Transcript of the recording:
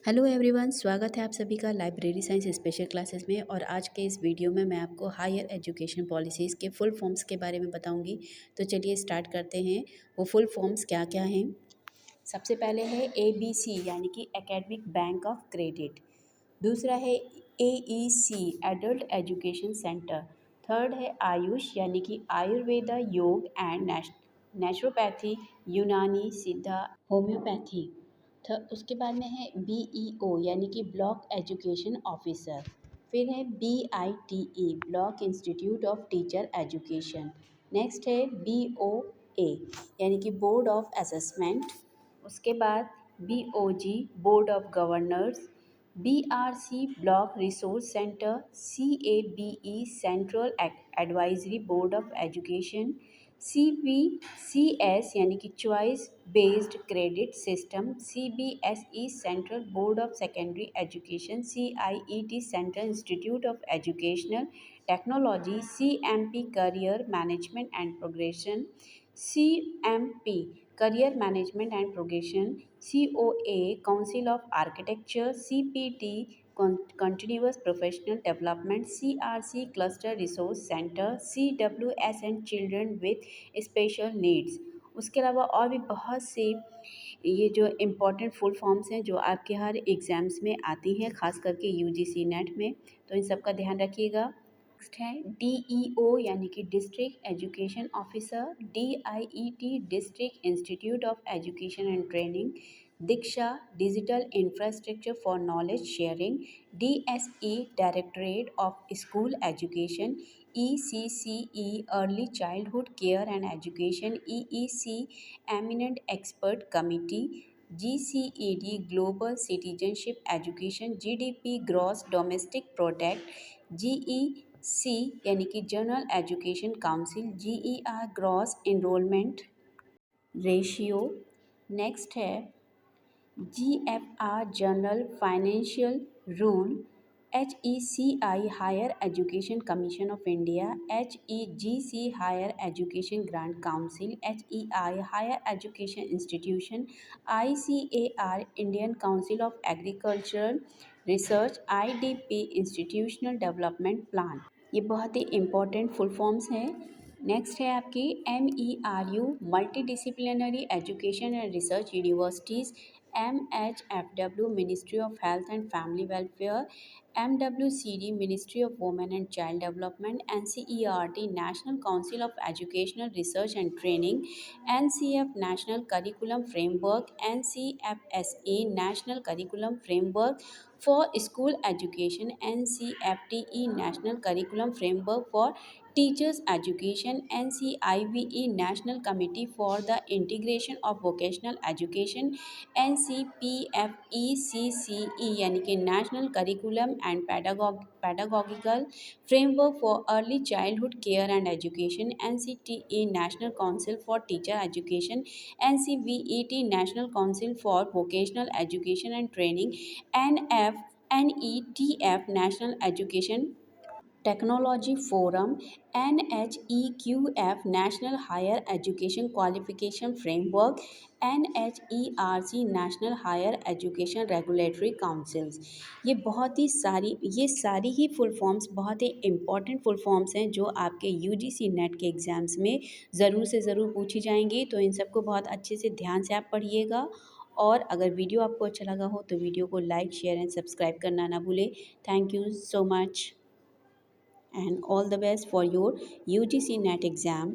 Hello everyone, स्वागत है आप सभी का लाइब्रेरी साइंस स्पेशल क्लासेस में। और आज के इस वीडियो में मैं आपको हायर एजुकेशन पॉलिसीज़ के फुल फॉर्म्स के बारे में बताऊंगी। तो चलिए स्टार्ट करते हैं। वो फुल फॉर्म्स क्या क्या हैं। सबसे पहले है ABC यानी कि एकेडमिक बैंक ऑफ क्रेडिट। दूसरा है AEC adult education centre. Third है आयुष यानी कि आयुर्वेदा, योग एंड नेचुरोपैथी, यूनानी, सिद्धा, होम्योपैथी। उसके बाद में है BEO यानी कि ब्लॉक एजुकेशन ऑफिसर। फिर है BITE block institute of teacher education. Next है BOA यानी कि बोर्ड ऑफ असेसमेंट। उसके बाद BOG board of governors. BRC block resource centre. CABE central advisory board of education. CBCS यानी कि choice based credit system. CBSE central board of secondary education. CIET central institute of educational technology. CMP career management and progression. CMP career management and progression. COA council of architecture. CPT continuous professional development। CRC cluster resource center। CWSN children with special needs। उसके अलावा और भी बहुत से ये जो important full forms हैं जो आपके हर एग्ज़ाम्स में आती हैं, खास करके UGC नेट में, तो इन सब का ध्यान रखिएगा। नेक्स्ट है DEO यानी कि district education officer. DIET district institute of education and training. Diksha digital infrastructure for knowledge sharing. DSE directorate of school education. ECCE early childhood care and education. EEC eminent expert committee. GCED global citizenship education. GDP gross domestic product. GEC यानी कि general education council. GER gross enrolment ratio. Next है GFR general financial rule. HECI higher education commission of India. HEGC higher education grant council. HEI higher education institution. ICAR Indian council of agricultural research. IDP institutional development plan. ये बहुत ही important full forms हैं। Next है आपकी MERU multi disciplinary education and research universities. MHFW ministry of health and family welfare. MWCD ministry of women and child development. NCERT national council of educational research and training. NCF national curriculum framework. NCFSA national curriculum framework for school education. NCFTE national curriculum framework for teachers education. NCIVE national committee for the integration of vocational education. NCPFECCE यानी कि national curriculum and pedagogical framework for early childhood care and education. NCTE national council for teacher education. NCVET national council for vocational education and training. NETF national education technology forum. NHEQF national higher education qualification framework. NHERC national higher education regulatory councils. ये सारी ही full forms बहुत ही important full forms हैं जो आपके UGC net के exams में ज़रूर से ज़रूर पूछी जाएंगी। तो इन सबको बहुत अच्छे से ध्यान से आप पढ़िएगा। और अगर वीडियो आपको अच्छा लगा हो तो वीडियो को लाइक, शेयर एंड सब्सक्राइब करना ना भूलें। Thank you so much and all the best for your UGC NET exam.